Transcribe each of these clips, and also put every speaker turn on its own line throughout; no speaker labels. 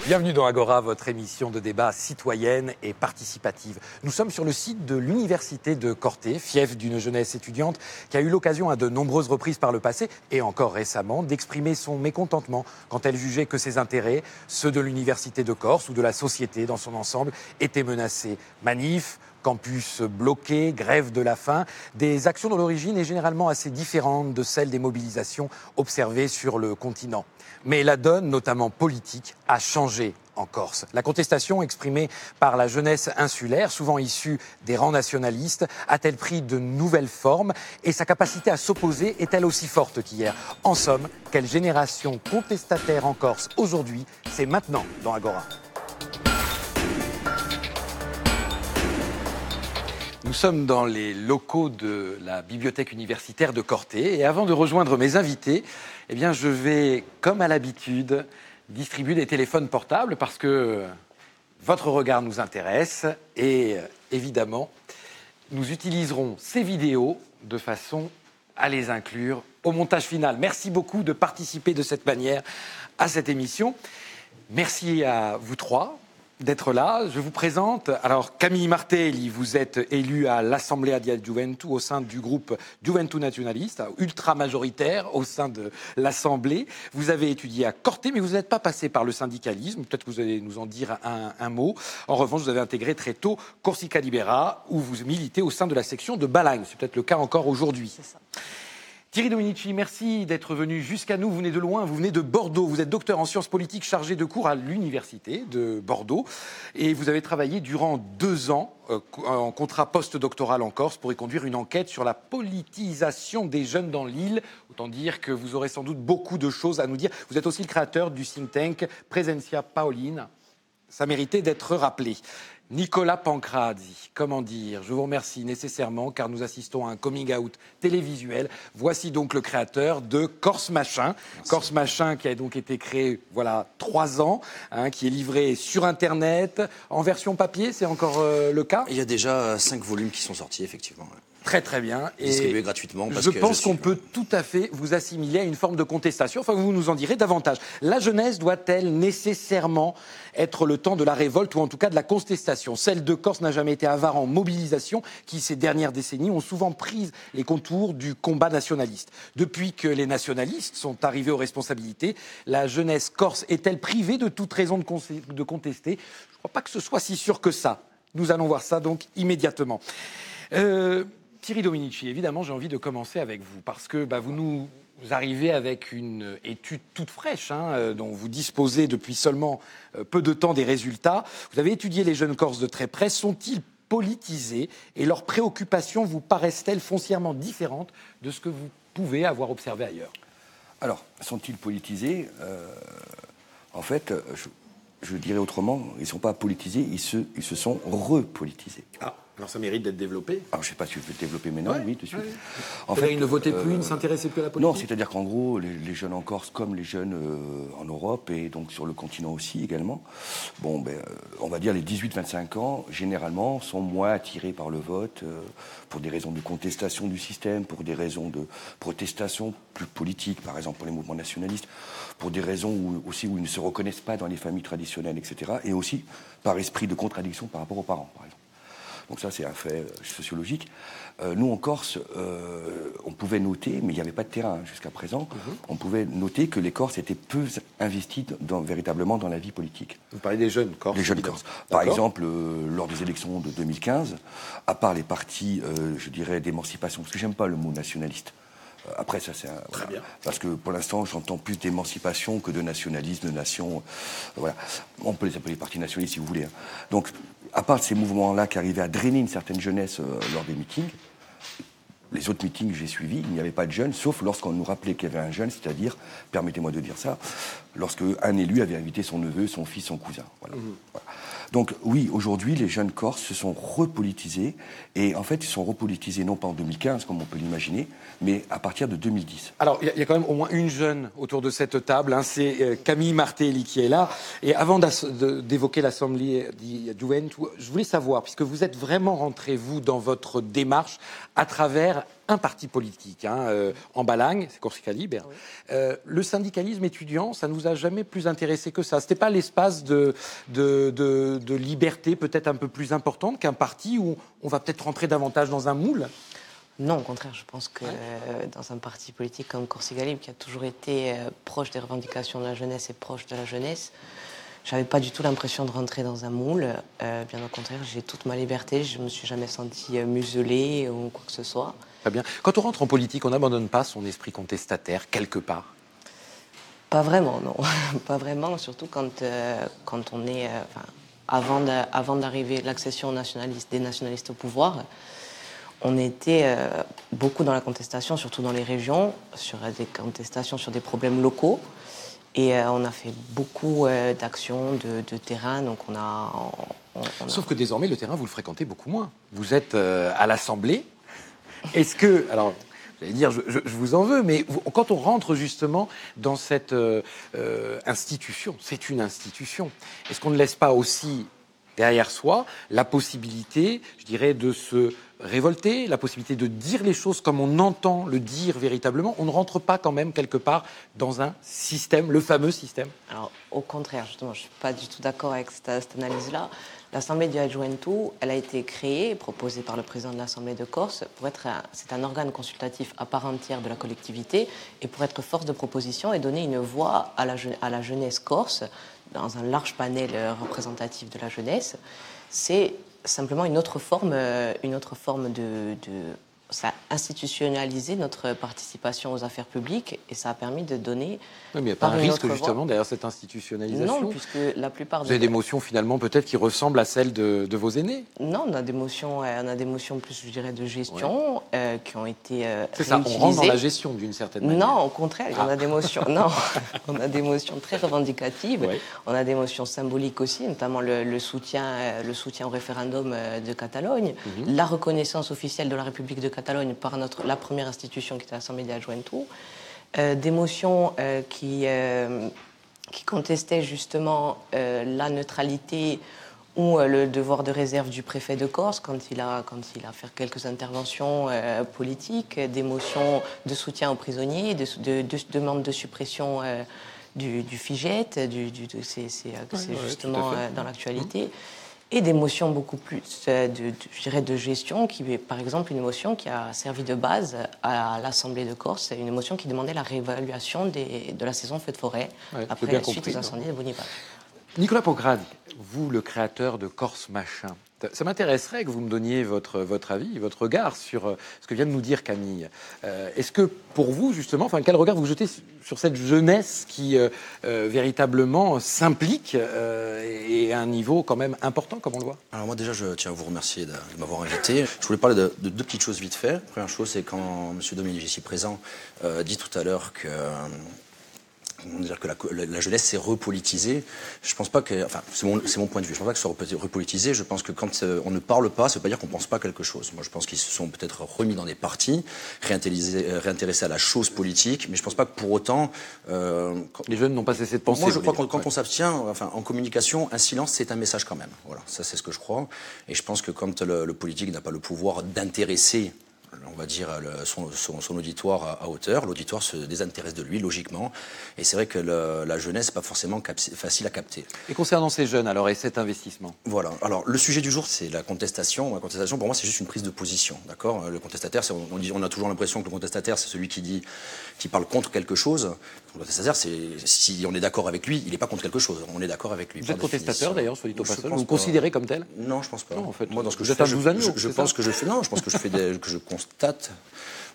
Bienvenue dans Agora, votre émission de débat citoyenne et participative. Nous sommes sur le site de l'université de Corté, fief d'une jeunesse étudiante qui a eu l'occasion à de nombreuses reprises par le passé, et encore récemment, d'exprimer son mécontentement quand elle jugeait que ses intérêts, ceux de l'université de Corse ou de la société dans son ensemble, étaient menacés. Manifs, campus bloqués, grève de la faim, des actions dont l'origine est généralement assez différente de celle des mobilisations observées sur le continent. Mais la donne, notamment politique, a changé en Corse. La contestation exprimée par la jeunesse insulaire, souvent issue des rangs nationalistes, a-t-elle pris de nouvelles formes et sa capacité à s'opposer est-elle aussi forte qu'hier? En somme, quelle génération contestataire en Corse aujourd'hui? C'est maintenant dans Agora. Nous sommes dans les locaux de la bibliothèque universitaire de Corté et avant de rejoindre mes invités, eh bien, je vais, comme à l'habitude, distribuer des téléphones portables parce que votre regard nous intéresse et évidemment, nous utiliserons ces vidéos de façon à les inclure au montage final. Merci beaucoup de participer de cette manière à cette émission. Merci à vous trois d'être là. Je vous présente. Alors, Camille Martelli, vous êtes élu à l'Assemblée di Gioventù au sein du groupe Gioventù Nationaliste, ultra majoritaire au sein de l'Assemblée. Vous avez étudié à Corté, mais vous n'êtes pas passé par le syndicalisme. Peut-être que vous allez nous en dire un mot. En revanche, vous avez intégré très tôt Corsica Libera, où vous militez au sein de la section de Balagne. C'est peut-être le cas encore aujourd'hui.
C'est ça.
Thierry Dominici, merci d'être venu jusqu'à nous. Vous venez de loin, vous venez de Bordeaux. Vous êtes docteur en sciences politiques chargé de cours à l'université de Bordeaux. Et vous avez travaillé durant 2 ans en contrat post-doctoral en Corse pour y conduire une enquête sur la politisation des jeunes dans l'île. Autant dire que vous aurez sans doute beaucoup de choses à nous dire. Vous êtes aussi le créateur du think tank Presentia Paolina. Ça méritait d'être rappelé. Nicolas Pancrazzi, comment dire, je vous remercie nécessairement car nous assistons à un coming out télévisuel. Voici donc le créateur de Corse Machin. Merci. Corse Machin qui a donc été créé, voilà, 3 ans, qui est livré sur Internet, en version papier, c'est encore le cas?
Il y a déjà 5 volumes qui sont sortis, effectivement.
Très très bien.
Et distribués gratuitement.
Je pense qu'on peut tout à fait vous assimiler à une forme de contestation. Enfin, vous nous en direz davantage. La jeunesse doit-elle nécessairement être le temps de la révolte ou en tout cas de la contestation? Celle de Corse n'a jamais été avare en mobilisation qui, ces dernières décennies, ont souvent pris les contours du combat nationaliste. Depuis que les nationalistes sont arrivés aux responsabilités, la jeunesse corse est-elle privée de toute raison de contester? Je ne crois pas que ce soit si sûr que ça. Nous allons voir ça donc immédiatement. Thierry Dominici, évidemment, j'ai envie de commencer avec vous parce que vous arrivez avec une étude toute fraîche dont vous disposez depuis seulement peu de temps des résultats. Vous avez étudié les jeunes Corses de très près. Sont-ils politisés et leurs préoccupations vous paraissent-elles foncièrement différentes de ce que vous pouvez avoir observé ailleurs?
Alors, sont-ils politisés? En fait, je dirais autrement, ils ne sont pas politisés, ils se sont repolitisés.
Ah. Alors ça mérite d'être développé.
Alors je ne sais pas si je veux développer maintenant, oui, tout de suite.
En fait, ils ne votaient plus, ils ne s'intéressaient plus à la politique.
Non, c'est-à-dire qu'en gros, les jeunes en Corse, comme les jeunes en Europe et donc sur le continent aussi également, on va dire les 18-25 ans, généralement, sont moins attirés par le vote pour des raisons de contestation du système, pour des raisons de protestation plus politiques, par exemple pour les mouvements nationalistes, pour des raisons où ils ne se reconnaissent pas dans les familles traditionnelles, etc. Et aussi par esprit de contradiction par rapport aux parents, par exemple. Donc ça, c'est un fait sociologique. Nous, en Corse, on pouvait noter, mais il n'y avait pas de terrain jusqu'à présent, on pouvait noter que les Corses étaient peu investis véritablement dans la vie politique.
Vous parlez des jeunes Corses?
Les jeunes Corses. Par exemple, lors des élections de 2015, à part les partis, je dirais, d'émancipation, parce que j'aime pas le mot nationaliste. Après, ça, c'est
très bien.
Parce que pour l'instant, j'entends plus d'émancipation que de nationalisme, de nation. Voilà. On peut les appeler partis nationalistes si vous voulez. Donc, à part ces mouvements-là qui arrivaient à drainer une certaine jeunesse lors des meetings, les autres meetings que j'ai suivis, il n'y avait pas de jeunes, sauf lorsqu'on nous rappelait qu'il y avait un jeune, c'est-à-dire, permettez-moi de dire ça, lorsque un élu avait invité son neveu, son fils, son cousin. Voilà. Voilà. Donc oui, aujourd'hui, les jeunes Corses se sont repolitisés, et en fait, ils sont repolitisés non pas en 2015, comme on peut l'imaginer, mais à partir de 2010.
Alors, il y a quand même au moins une jeune autour de cette table, c'est Camille Martelli qui est là. Et avant d'évoquer l'Assemblée di Gioventù, je voulais savoir, puisque vous êtes vraiment rentré, vous, dans votre démarche, à travers un parti politique, en Balagne, c'est Corsica Libre. Oui. Le syndicalisme étudiant, ça ne nous a jamais plus intéressé que ça. C'était pas l'espace de liberté peut-être un peu plus importante qu'un parti où on va peut-être rentrer davantage dans un moule?
Non, au contraire, je pense que dans un parti politique comme Corsica Libre, qui a toujours été proche des revendications de la jeunesse et proche de la jeunesse, j'avais pas du tout l'impression de rentrer dans un moule. Bien au contraire, j'ai toute ma liberté, je me suis jamais sentie muselée ou quoi que ce soit.
Très bien. Quand on rentre en politique, on n'abandonne pas son esprit contestataire quelque part?
Pas vraiment, non. Pas vraiment, surtout quand on est... avant d'arriver l'accession des nationalistes au pouvoir, on était beaucoup dans la contestation, surtout dans les régions, sur des contestations sur des problèmes locaux. Et on a fait beaucoup d'actions de terrain, donc
Sauf que désormais, le terrain, vous le fréquentez beaucoup moins. Vous êtes à l'Assemblée. Est-ce que... Alors, j'allais dire, je vous en veux, mais quand on rentre justement dans cette institution, c'est une institution, est-ce qu'on ne laisse pas aussi derrière soi la possibilité, je dirais, de se révolter, la possibilité de dire les choses comme on entend le dire véritablement? On ne rentre pas quand même quelque part dans un système, le fameux système?
Alors, au contraire, justement, je ne suis pas du tout d'accord avec cette analyse-là. L'Assemblée du Adjuento, elle a été créée, proposée par le président de l'Assemblée de Corse, c'est un organe consultatif à part entière de la collectivité, et pour être force de proposition et donner une voix à la jeunesse corse, dans un large panel représentatif de la jeunesse. C'est simplement une autre forme ça a institutionnalisé notre participation aux affaires publiques et ça a permis de donner...
Oui, mais il n'y a pas un risque justement derrière cette institutionnalisation?
Non, puisque la plupart...
Vous avez des motions finalement peut-être qui ressemblent à celles de vos aînés?
Non, on a des motions plus, je dirais, de gestion qui ont été
C'est ça, on rentre dans la gestion d'une certaine manière.
Non, au contraire, on a des motions... Non, on a des motions très revendicatives. Ouais. On a des motions symboliques aussi, notamment le soutien au référendum de Catalogne, la reconnaissance officielle de la République de Catalogne par la première institution qui était l'Assemblée des Adjuento, des motions qui contestaient justement la neutralité ou le devoir de réserve du préfet de Corse quand il a fait quelques interventions politiques, des motions de soutien aux prisonniers, de demandes de suppression du FIGET, c'est justement dans l'actualité. Et des motions beaucoup plus, je dirais, de gestion, qui est par exemple une motion qui a servi de base à l'Assemblée de Corse, une motion qui demandait la réévaluation de la saison feu de forêt après suite aux incendies de Bonipace.
Nicolas Pograd, vous, le créateur de Corse Machin, ça m'intéresserait que vous me donniez votre avis, votre regard sur ce que vient de nous dire Camille. Est-ce que pour vous, justement, quel regard vous jetez sur cette jeunesse qui véritablement s'implique et à un niveau quand même important, comme on le voit?
Alors moi déjà, je tiens à vous remercier de m'avoir invité. Je voulais parler de deux petites choses vite fait. La première chose, c'est quand M. Dominique, ici présent, dit tout à l'heure que... dire que la jeunesse s'est repolitisée. Je pense pas que, c'est mon point de vue. Je pense pas que ce soit repolitisé. Je pense que quand on ne parle pas, ça veut pas dire qu'on pense pas quelque chose. Moi, je pense qu'ils se sont peut-être remis dans des partis, réintéressés à la chose politique, mais je pense pas que pour autant.
Les jeunes n'ont pas cessé de penser.
Moi, je crois que quand on s'abstient, en communication, un silence, c'est un message quand même. Voilà, ça, c'est ce que je crois. Et je pense que quand le politique n'a pas le pouvoir d'intéresser, on va dire, son auditoire à hauteur. L'auditoire se désintéresse de lui, logiquement. Et c'est vrai que la jeunesse n'est pas forcément facile à capter.
Et concernant ces jeunes, alors, et cet investissement?
Voilà. Alors, le sujet du jour, c'est la contestation. La contestation, pour moi, c'est juste une prise de position. D'accord? Le contestataire, on a toujours l'impression que le contestataire, c'est celui qui parle contre quelque chose. Le contestataire, si on est d'accord avec lui, il n'est pas contre quelque chose. On est d'accord avec lui.
Vous êtes contestateur, d'ailleurs, soit dit au passage. Vous vous considérez comme tel?
Non, je pense pas.
Non, en fait.
Moi, dans ce que
je fais,
je pense que je fais. Non, je pense que je fais que je constate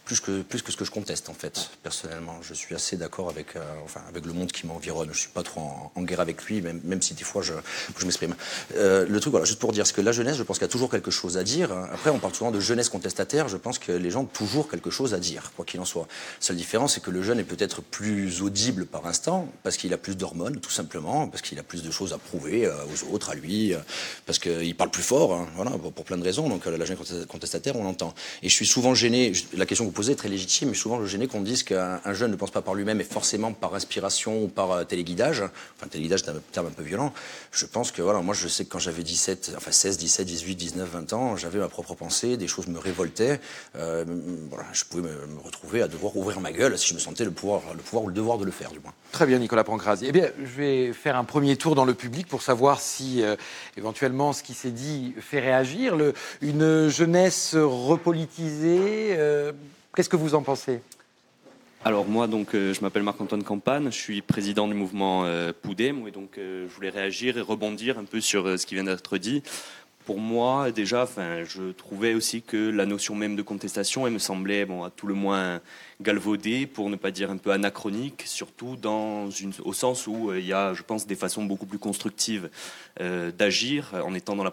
plus que ce que je conteste, en fait, personnellement. Je suis assez d'accord avec le monde qui m'environne. Je suis pas trop en guerre avec lui, même si des fois je m'exprime. Le truc, voilà, juste pour dire, c'est que la jeunesse, je pense qu'il y a toujours quelque chose à dire. Après, on parle souvent de jeunesse contestataire. Je pense que les gens ont toujours quelque chose à dire, quoi qu'il en soit. La seule différence, c'est que le jeune est peut-être plus audible par instant, parce qu'il a plus d'hormones, tout simplement, parce qu'il a plus de choses à prouver aux autres, à lui, parce qu'il parle plus fort, hein, voilà, pour plein de raisons. Donc la jeunesse contestataire, on l'entend. Et je suis souvent gêné, la question que vous posez est très légitime, mais souvent gêné qu'on dise qu'un jeune ne pense pas par lui-même et forcément par inspiration ou par téléguidage. Enfin, téléguidage, c'est un terme un peu violent. Je pense que, voilà, moi je sais que quand j'avais 16, 17, 18, 19, 20 ans, j'avais ma propre pensée, des choses me révoltaient. Voilà, je pouvais me retrouver à devoir ouvrir ma gueule si je me sentais le pouvoir ou le devoir de le faire, du moins.
Très bien, Nicolas Pancrazi. Eh bien, je vais faire un premier tour dans le public pour savoir si, éventuellement, ce qui s'est dit fait réagir. Une jeunesse repolitisée, qu'est-ce que vous en pensez ?
Alors moi, donc, je m'appelle Marc-Antoine Campagne, je suis président du mouvement Poudem, et donc je voulais réagir et rebondir un peu sur ce qui vient d'être dit. Pour moi, déjà, je trouvais aussi que la notion même de contestation, elle me semblait, à tout le moins galvaudée, pour ne pas dire un peu anachronique, surtout au sens où il y a, je pense, des façons beaucoup plus constructives d'agir en étant dans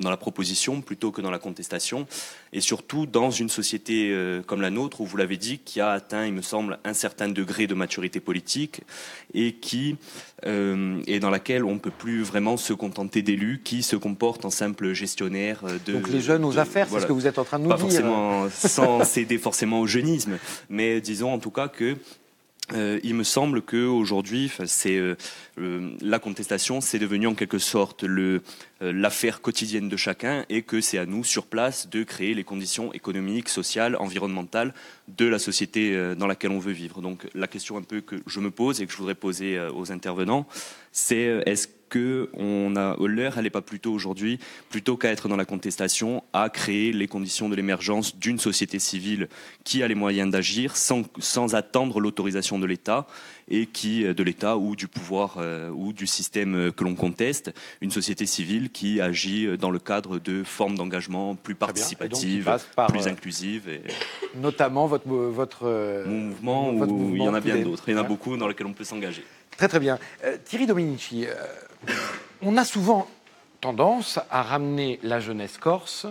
la proposition plutôt que dans la contestation, et surtout dans une société comme la nôtre, où vous l'avez dit, qui a atteint, il me semble, un certain degré de maturité politique et dans laquelle on ne peut plus vraiment se contenter d'élus qui se comportent en simples gestionnaires
Donc les jeunes aux affaires, c'est ce que vous êtes en train de nous dire.
Pas forcément sans céder forcément au jeunisme, mais disons en tout cas que il me semble qu'aujourd'hui, la contestation, c'est devenu en quelque sorte l'affaire quotidienne de chacun, et que c'est à nous, sur place, de créer les conditions économiques, sociales, environnementales de la société dans laquelle on veut vivre. Donc la question un peu que je me pose et que je voudrais poser aux intervenants, c'est est-ce que l'heure, elle n'est pas plutôt aujourd'hui, plutôt qu'à être dans la contestation, à créer les conditions de l'émergence d'une société civile qui a les moyens d'agir sans attendre l'autorisation de l'État, et de l'État ou du pouvoir ou du système que l'on conteste, une société civile qui agit dans le cadre de formes d'engagement plus participatives, plus inclusives.
Notamment votre
mouvement, où il y en a bien d'autres. Il y en a beaucoup dans lesquels on peut s'engager.
Très très bien. Thierry Dominici, on a souvent tendance à ramener la jeunesse corse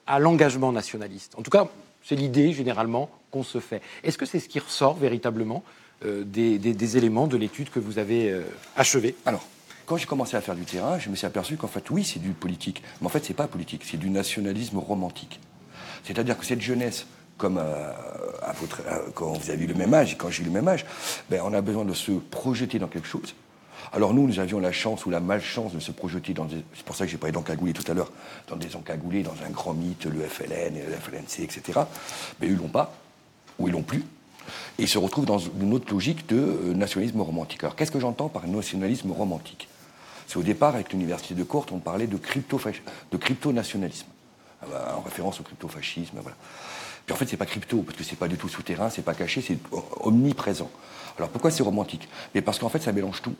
à l'engagement nationaliste. En tout cas, c'est l'idée généralement qu'on se fait. Est-ce que c'est ce qui ressort véritablement des éléments de l'étude que vous avez achevée ?
Alors, quand j'ai commencé à faire du terrain, je me suis aperçu qu'en fait, oui, c'est du politique. Mais en fait, c'est pas politique, c'est du nationalisme romantique. C'est-à-dire que cette jeunesse, comme quand vous avez eu le même âge et quand j'ai eu le même âge, on a besoin de se projeter dans quelque chose. Alors nous avions la chance ou la malchance de se projeter c'est pour ça que j'ai parlé d'encagoulés tout à l'heure, dans des encagoulés, dans un grand mythe, le FLN, le FLNC, etc. Mais ils l'ont pas, ou ils l'ont plus. Et ils se retrouvent dans une autre logique de nationalisme romantique. Alors qu'est-ce que j'entends par nationalisme romantique ? C'est au départ, avec l'université de Corte, on parlait de crypto-nationalisme, en référence au crypto-fascisme, voilà. Puis en fait, c'est pas crypto, parce que c'est pas du tout souterrain, c'est pas caché, c'est omniprésent. Alors pourquoi c'est romantique ? Mais parce qu'en fait, ça mélange tout.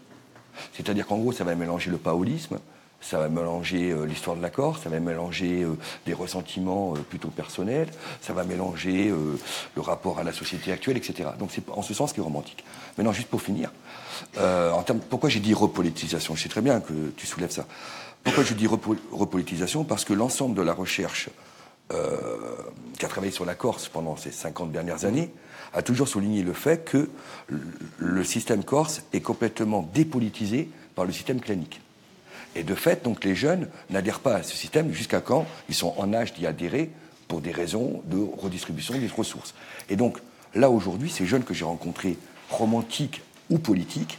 C'est-à-dire qu'en gros, ça va mélanger le paolisme, ça va mélanger l'histoire de la Corse, ça va mélanger des ressentiments plutôt personnels, ça va mélanger le rapport à la société actuelle, etc. Donc c'est en ce sens qui est romantique. Maintenant, juste pour finir, pourquoi j'ai dit repolitisation ? Je sais très bien que tu soulèves ça. Pourquoi je dis repolitisation ? Parce que l'ensemble de la recherche qui a travaillé sur la Corse pendant ces 50 dernières années a toujours souligné le fait que le système corse est complètement dépolitisé par le système clanique. Et de fait, donc, les jeunes n'adhèrent pas à ce système jusqu'à quand ils sont en âge d'y adhérer pour des raisons de redistribution des ressources. Et donc, là, aujourd'hui, ces jeunes que j'ai rencontrés, romantiques ou politiques,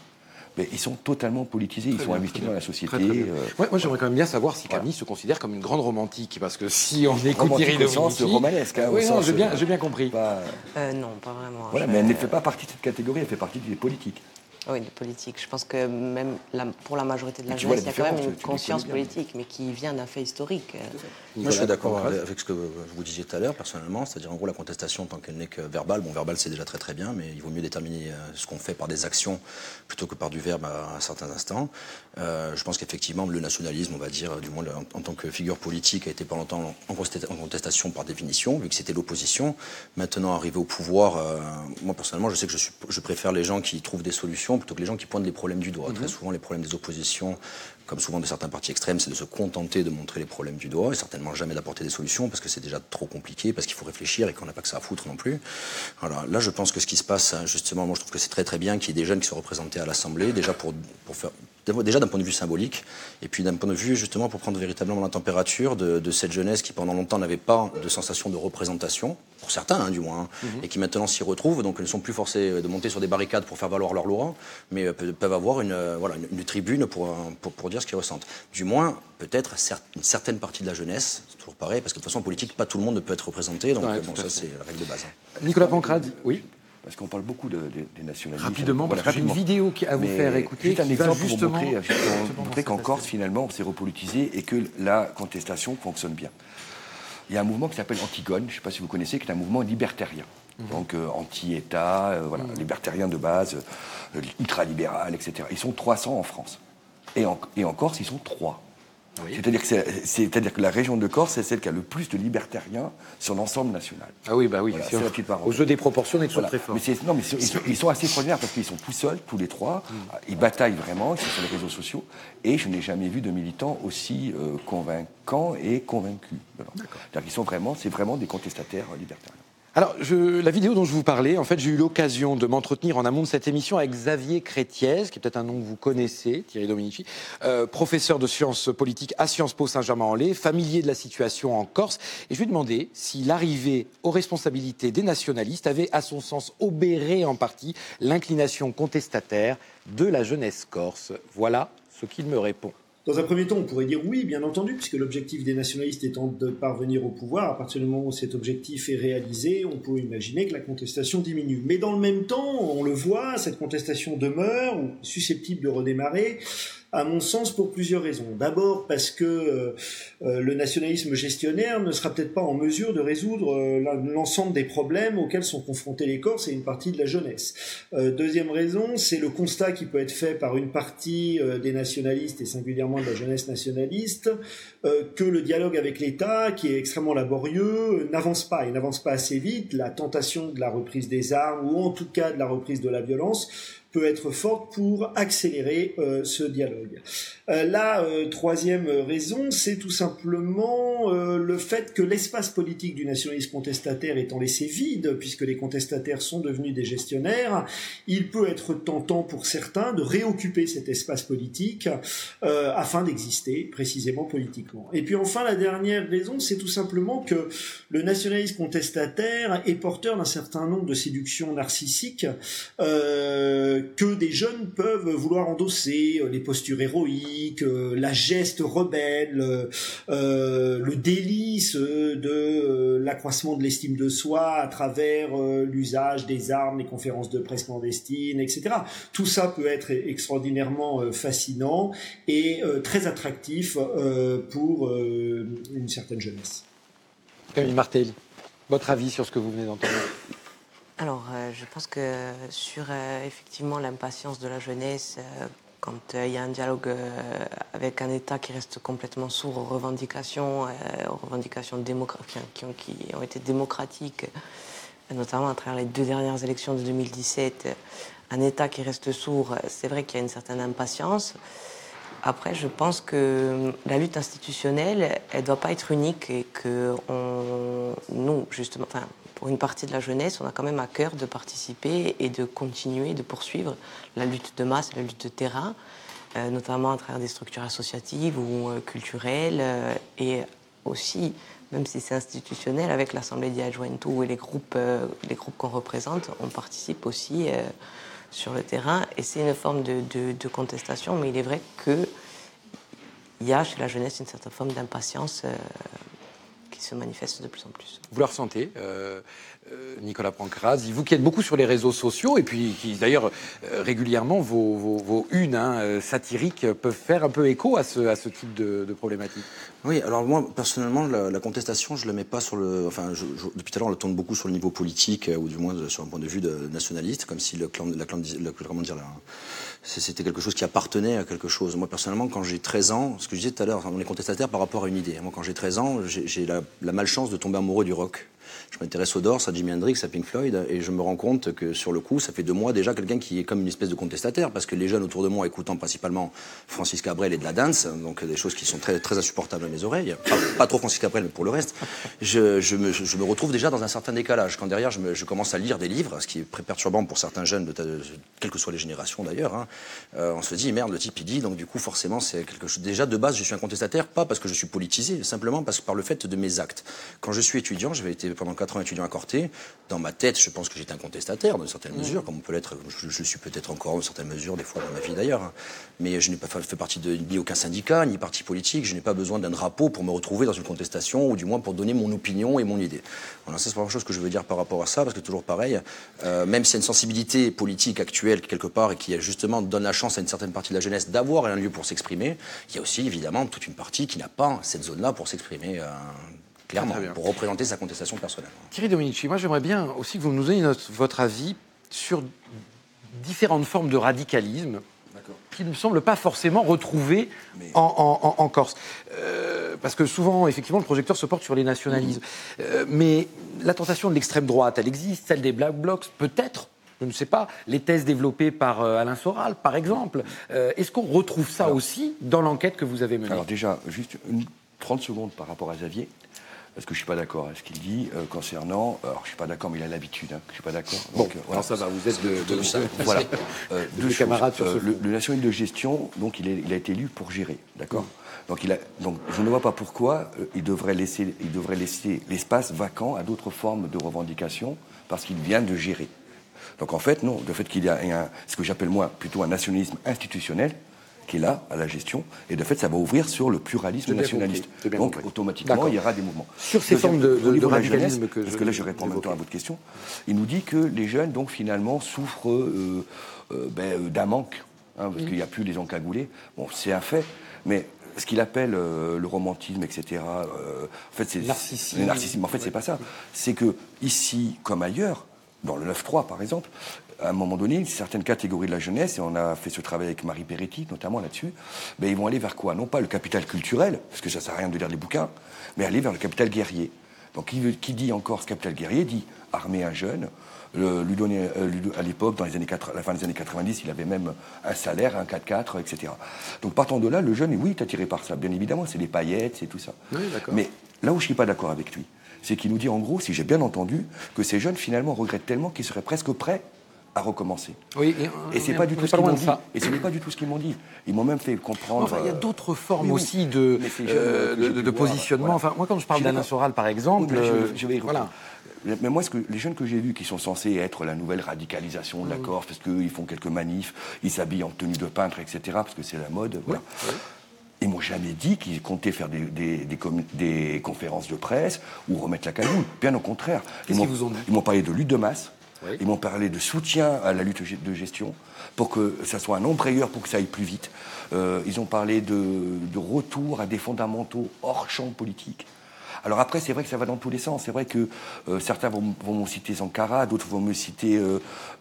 ils sont totalement politisés, ils sont investis dans la société.
Moi, j'aimerais quand même bien savoir si Camille se considère comme une grande romantique, parce que si on écoute Thierry Dominici...
romanesque.
Oui, non, j'ai bien compris.
Non, pas vraiment.
Voilà, mais elle ne fait pas partie de cette catégorie, elle fait partie des politiques.
Oui, de politique. Je pense que même pour la majorité de la jeunesse, il y a quand même une conscience politique, mais qui vient d'un fait historique.
Moi, je suis d'accord avec ce que vous disiez tout à l'heure, personnellement. C'est-à-dire, en gros, la contestation, tant qu'elle n'est que verbale, verbal, c'est déjà très très bien, mais il vaut mieux déterminer ce qu'on fait par des actions plutôt que par du verbe à certains instants. Je pense qu'effectivement, le nationalisme, on va dire, du moins en tant que figure politique, a été pendant longtemps en contestation par définition, vu que c'était l'opposition. Maintenant, arrivé au pouvoir, moi, personnellement, je sais que je préfère les gens qui trouvent des solutions solutions plutôt que les gens qui pointent les problèmes du doigt. Très souvent, les problèmes des oppositions, comme souvent de certains partis extrêmes, c'est de se contenter de montrer les problèmes du doigt et certainement jamais d'apporter des solutions parce que c'est déjà trop compliqué, parce qu'il faut réfléchir et qu'on n'a pas que ça à foutre non plus. Voilà. Là, je pense que ce qui se passe, justement, moi je trouve que c'est très très bien qu'il y ait des jeunes qui soient représentés à l'Assemblée, déjà pour faire... Déjà d'un point de vue symbolique, et puis d'un point de vue justement pour prendre véritablement la température de cette jeunesse qui pendant longtemps n'avait pas de sensation de représentation, pour certains du moins, et qui maintenant s'y retrouvent, donc ne sont plus forcés de monter sur des barricades pour faire valoir leur loi, mais peuvent avoir une tribune pour dire ce qu'ils ressentent. Du moins, peut-être une certaine partie de la jeunesse, c'est toujours pareil, parce que de toute façon en politique, pas tout le monde ne peut être représenté, donc ça c'est la règle de base.
Nicolas Pancrade, oui.
Parce qu'on parle beaucoup des nationalistes.
Rapidement, parce que j'ai une vidéo à vous faire écouter.
Juste un
qui
exemple
va justement
pour montrer qu'en Corse, finalement, on s'est repolitisé et que la contestation fonctionne bien. Il y a un mouvement qui s'appelle Antigone, je ne sais pas si vous connaissez, qui est un mouvement libertarien. Donc anti-État, libertarien de base, ultralibéral, etc. Ils sont 300 en France. Et en Corse, ils sont 3. Oui. C'est-à-dire que la région de Corse, c'est celle qui a le plus de libertariens sur l'ensemble national.
Ah oui, bah oui.
Voilà, c'est la petite parenthèse.
Au jeu des proportions, on est toujours très fort.
Mais ils sont assez extraordinaires parce qu'ils sont tout seuls, tous les trois. Ils bataillent vraiment, ils sont sur les réseaux sociaux. Et je n'ai jamais vu de militants aussi convaincants et convaincus. C'est-à-dire qu'ils c'est vraiment des contestataires libertariens.
Alors, la vidéo dont je vous parlais, en fait, j'ai eu l'occasion de m'entretenir en amont de cette émission avec Xavier Crétiez, qui est peut-être un nom que vous connaissez, Thierry Dominici, professeur de sciences politiques à Sciences Po Saint-Germain-en-Laye, familier de la situation en Corse. Et je lui ai demandé si l'arrivée aux responsabilités des nationalistes avait, à son sens, obéré en partie l'inclination contestataire de la jeunesse corse. Voilà ce qu'il me répond.
Dans un premier temps, on pourrait dire oui, bien entendu, puisque l'objectif des nationalistes étant de parvenir au pouvoir, à partir du moment où cet objectif est réalisé, on peut imaginer que la contestation diminue. Mais dans le même temps, on le voit, cette contestation demeure, ou susceptible de redémarrer, à mon sens, pour plusieurs raisons. D'abord parce que le nationalisme gestionnaire ne sera peut-être pas en mesure de résoudre l'ensemble des problèmes auxquels sont confrontés les Corses et une partie de la jeunesse. Deuxième raison, c'est le constat qui peut être fait par une partie des nationalistes et singulièrement de la jeunesse nationaliste, que le dialogue avec l'État, qui est extrêmement laborieux, n'avance pas et n'avance pas assez vite. La tentation de la reprise des armes ou en tout cas de la reprise de la violence peut être forte pour accélérer ce dialogue. La troisième raison, c'est tout simplement le fait que l'espace politique du nationalisme contestataire étant laissé vide, puisque les contestataires sont devenus des gestionnaires, il peut être tentant pour certains de réoccuper cet espace politique afin d'exister précisément politiquement. Et puis enfin, la dernière raison, c'est tout simplement que le nationalisme contestataire est porteur d'un certain nombre de séductions narcissiques que des jeunes peuvent vouloir endosser, les postures héroïques, la geste rebelle, le délice de l'accroissement de l'estime de soi à travers l'usage des armes, les conférences de presse clandestines, etc. Tout ça peut être extraordinairement fascinant et très attractif pour une certaine jeunesse.
Camille Martelly, votre avis sur ce que vous venez d'entendre ?
Alors, je pense que sur effectivement l'impatience de la jeunesse, quand il y a un dialogue avec un État qui reste complètement sourd aux revendications qui ont été démocratiques, notamment à travers les 2 dernières élections de 2017, un État qui reste sourd, c'est vrai qu'il y a une certaine impatience. Après, je pense que la lutte institutionnelle, elle ne doit pas être unique et que nous, justement, pour une partie de la jeunesse, on a quand même à cœur de participer et de continuer, de poursuivre la lutte de masse, la lutte de terrain, notamment à travers des structures associatives ou culturelles, et aussi, même si c'est institutionnel, avec l'Assemblée di Juventud et les groupes qu'on représente, on participe aussi sur le terrain, et c'est une forme de contestation, mais il est vrai qu'il y a chez la jeunesse une certaine forme d'impatience qui se manifeste de plus en plus.
Vous la ressentez, Nicolas Pancraz, vous qui êtes beaucoup sur les réseaux sociaux et puis qui d'ailleurs régulièrement vos unes satiriques peuvent faire un peu écho à ce type de problématique.
Oui, alors moi personnellement la contestation je la mets pas sur le, enfin depuis tout à l'heure on la tourne beaucoup sur le niveau politique ou du moins sur un point de vue de nationaliste, comme si comment dire, c'était quelque chose qui appartenait à quelque chose. Moi personnellement quand j'ai 13 ans, ce que je disais tout à l'heure, on est contestataire par rapport à une idée. Moi quand j'ai 13 ans, j'ai la malchance de tomber amoureux du rock. Je m'intéresse aux Doors, à Jimi Hendrix, à Pink Floyd, et je me rends compte que sur le coup, ça fait 2 mois déjà quelqu'un qui est comme une espèce de contestataire, parce que les jeunes autour de moi écoutant principalement Francis Cabrel et de la dance, donc des choses qui sont très, très insupportables à mes oreilles, pas trop Francis Cabrel, mais pour le reste, je me retrouve déjà dans un certain décalage. Quand derrière, je commence à lire des livres, ce qui est très perturbant pour certains jeunes, quelles que soient les générations d'ailleurs, hein, on se dit, merde, le type il dit, donc du coup forcément c'est quelque chose. Déjà de base, je suis un contestataire, pas parce que je suis politisé, simplement parce que par le fait de mes actes. Quand je suis étudiant, j'avais été pendant 4 ans étudiant à Corté, dans ma tête, je pense que j'étais un contestataire dans une certaine mesure, comme on peut l'être, je suis peut-être encore dans une certaine mesure, des fois dans ma vie d'ailleurs, hein. Mais je n'ai pas fait partie de ni aucun syndicat, ni parti politique, je n'ai pas besoin d'un drapeau pour me retrouver dans une contestation, ou du moins pour donner mon opinion et mon idée. Voilà, ça c'est pas quelque chose que je veux dire par rapport à ça, parce que toujours pareil, même s'il y a une sensibilité politique actuelle quelque part, et qui justement donne la chance à une certaine partie de la jeunesse d'avoir un lieu pour s'exprimer, il y a aussi évidemment toute une partie qui n'a pas cette zone-là pour s'exprimer clairement, pour représenter sa contestation personnelle.
Thierry Dominici, moi j'aimerais bien aussi que vous nous donniez votre avis sur différentes formes de radicalisme qui ne me semblent pas forcément retrouvées en Corse. Parce que souvent, effectivement, le projecteur se porte sur les nationalismes. Mais la tentation de l'extrême droite, elle existe, celle des Black Blocs, peut-être. Je ne sais pas, les thèses développées par Alain Soral, par exemple. Est-ce qu'on retrouve ça aussi dans l'enquête que vous avez menée?
Alors déjà, juste 30 secondes par rapport à Xavier, parce que je ne suis pas d'accord avec ce qu'il dit concernant... Alors, je ne suis pas d'accord, mais il a l'habitude, hein, je ne suis pas d'accord.
Bon, voilà. Ça va, vous êtes de ça.
Voilà. Deux
camarades sur ce
le national de gestion, donc, il a été élu pour gérer, d'accord. Donc je ne vois pas pourquoi il devrait laisser l'espace vacant à d'autres formes de revendications, parce qu'il vient de gérer. Donc en fait, non, le fait qu'il y a ce que j'appelle moi plutôt un nationalisme institutionnel qui est là, à la gestion, et de fait, ça va ouvrir sur le pluralisme nationaliste. Donc automatiquement, il y aura des mouvements.
Sur ces formes de radicalisme que
parce que là, je réponds en même temps à votre question, il nous dit que les jeunes, donc finalement, souffrent d'un manque, hein, parce qu'il n'y a plus les encagoulés. Bon, c'est un fait, mais... Ce qu'il appelle le romantisme, etc. En fait, c'est le narcissisme. En fait, c'est pas ça. C'est que ici, comme ailleurs, dans le 9-3 par exemple, à un moment donné, une certaine catégorie de la jeunesse, et on a fait ce travail avec Marie Peretti notamment là-dessus, ils vont aller vers quoi? Non pas le capital culturel, parce que ça sert à rien de lire des bouquins, mais aller vers le capital guerrier. Donc qui dit encore ce capital guerrier dit armer un jeune, lui donner, à l'époque, dans la fin des années 90, il avait même un salaire, un 4x4, etc. Donc partant de là, le jeune, oui, est attiré par ça, bien évidemment, c'est les paillettes, c'est tout ça. Oui, mais là où je ne suis pas d'accord avec lui, c'est qu'il nous dit en gros, si j'ai bien entendu, que ces jeunes finalement regrettent tellement qu'ils seraient presque prêts à recommencer.
Oui,
et c'est pas du tout ce qu'ils m'ont dit. Et ce n'est pas du tout ce qu'ils m'ont dit. Ils m'ont même fait comprendre.
Enfin, il y a d'autres formes aussi de positionnement. Enfin, moi, quand je parle d'Alain Soral, par exemple,
je vais y reprendre. Mais moi, les jeunes que j'ai vus qui sont censés être la nouvelle radicalisation de la Corse, parce qu'ils font quelques manifs, ils s'habillent en tenue de peintre, etc., parce que c'est la mode, voilà. Ils m'ont jamais dit qu'ils comptaient faire des conférences de presse ou remettre la cagoule. Bien au contraire. Ils m'ont parlé de lutte de masse. Oui. Ils m'ont parlé de soutien à la lutte de gestion pour que ça soit un embrayeur pour que ça aille plus vite. Ils ont parlé de retour à des fondamentaux hors champ politique. Alors après, c'est vrai que ça va dans tous les sens. C'est vrai que certains vont me citer Sankara, d'autres vont me citer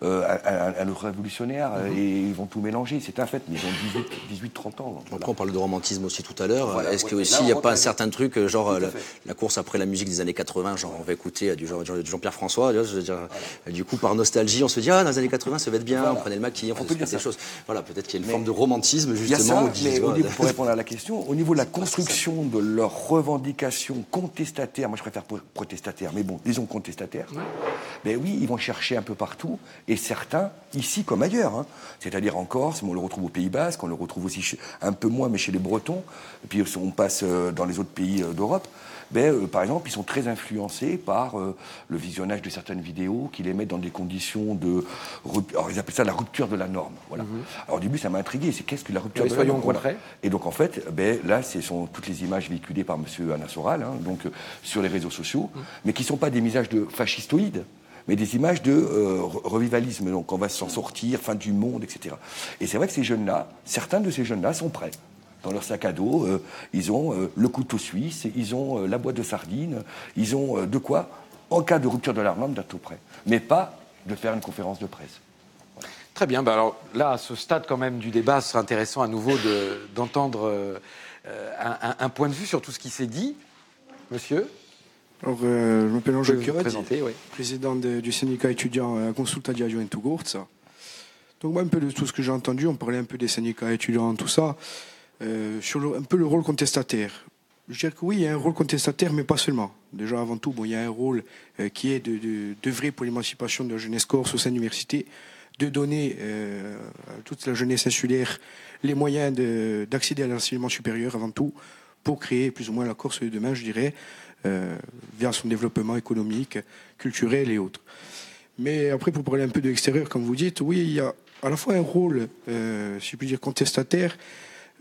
un autre révolutionnaire, et ils vont tout mélanger. C'est un fait, mais ils ont 18-30 ans.
Après, on parle de romantisme aussi tout à l'heure. Voilà, est-ce qu'il n'y a pas un certain truc, genre la course après la musique des années 80, genre on va écouter du Jean-Pierre François, je veux dire, du coup, par nostalgie, on se dit, dans les années 80, ça va être bien, on prenait le maquis, on faisait des choses. Voilà, peut-être qu'il y a une forme de romantisme, justement.
Pour répondre à la question, au niveau de la construction de leurs revendications contestataires, moi je préfère protestataires, mais bon, disons contestataires, ben oui, ils vont chercher un peu partout, et certains, ici comme ailleurs, hein, c'est-à-dire en Corse, mais on le retrouve au Pays Basque, on le retrouve aussi un peu moins, mais chez les Bretons, et puis on passe dans les autres pays d'Europe, par exemple, ils sont très influencés par le visionnage de certaines vidéos qui les mettent dans des conditions de... Alors, ils appellent ça la rupture de la norme. Voilà. Alors, au début, ça m'a intrigué. C'est qu'est-ce que la rupture de la norme? Voilà. Et donc, en fait, là, ce sont toutes les images véhiculées par M. Alain Soral, hein, donc, sur les réseaux sociaux, mais qui ne sont pas des images de fascistoïdes, mais des images de revivalisme. Donc, on va s'en sortir, fin du monde, etc. Et c'est vrai que ces jeunes-là, certains de ces jeunes-là sont prêts. Dans leur sac à dos, ils ont le couteau suisse, ils ont la boîte de sardines, ils ont de quoi, en cas de rupture de la norme, d'être tout prêt. Mais pas de faire une conférence de presse.
Voilà. Très bien. Alors là, à ce stade quand même du débat, ce serait intéressant à nouveau d'entendre un point de vue sur tout ce qui s'est dit. Monsieur ?
Alors, je m'appelle Angèle
Vous
Code,
présenter, oui.
président du syndicat étudiant Consulta di Juventugourza. Donc moi, un peu de tout ce que j'ai entendu, on parlait un peu des syndicats étudiants, tout ça, sur un peu le rôle contestataire. Je dirais que oui, il y a un rôle contestataire, mais pas seulement. Déjà, avant tout, il y a un rôle qui est d'œuvrer pour l'émancipation de la jeunesse corse au sein de l'université, de donner à toute la jeunesse insulaire les moyens d'accéder à l'enseignement supérieur avant tout, pour créer plus ou moins la Corse de demain, je dirais, via son développement économique, culturel et autres. Mais après, pour parler un peu de l'extérieur, comme vous dites, oui, il y a à la fois un rôle, si je puis dire, contestataire,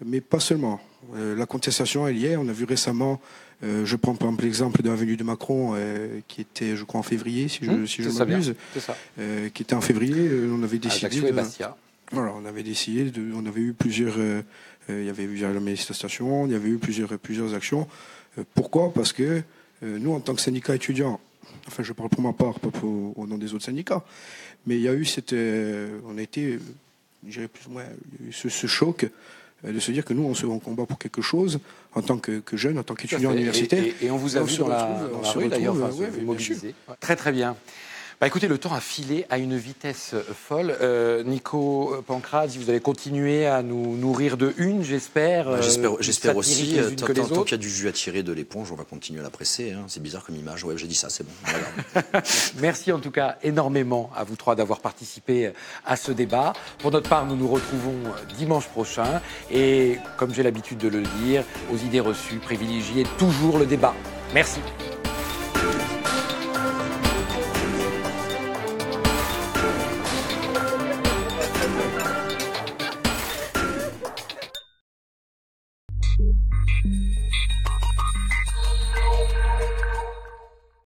mais pas seulement. La contestation, elle y est. On a vu récemment, je prends par exemple l'exemple de la venue de Macron, qui était, je crois, en février, si je m'abuse, qui était en février. On avait décidé.
Et Bastia.
Voilà, on avait décidé, on avait eu plusieurs, il y avait eu la manifestation, il y avait eu plusieurs actions. Pourquoi ? Parce que nous, en tant que syndicat étudiant, enfin, je parle pour ma part, pas au nom des autres syndicats, mais il y a eu on a été, je dirais plus ou moins, ce choc de se dire que nous, on combat pour quelque chose en tant que jeunes, en tant qu'étudiants universitaires.
Et on vous a vu dans la rue, d'ailleurs, vous mobiliser. Très, très bien. Bah, écoutez, le temps a filé à une vitesse folle. Nico Pancraz, vous allez continuer à nous nourrir de une, j'espère.
J'espère aussi. Tant qu'il y a du jus à tirer de l'éponge, on va continuer à la presser. Hein. C'est bizarre comme image. Ouais, j'ai dit ça, c'est bon. Voilà.
Merci en tout cas énormément à vous trois d'avoir participé à ce débat. Pour notre part, nous nous retrouvons dimanche prochain. Et comme j'ai l'habitude de le dire, aux idées reçues, privilégiez toujours le débat. Merci.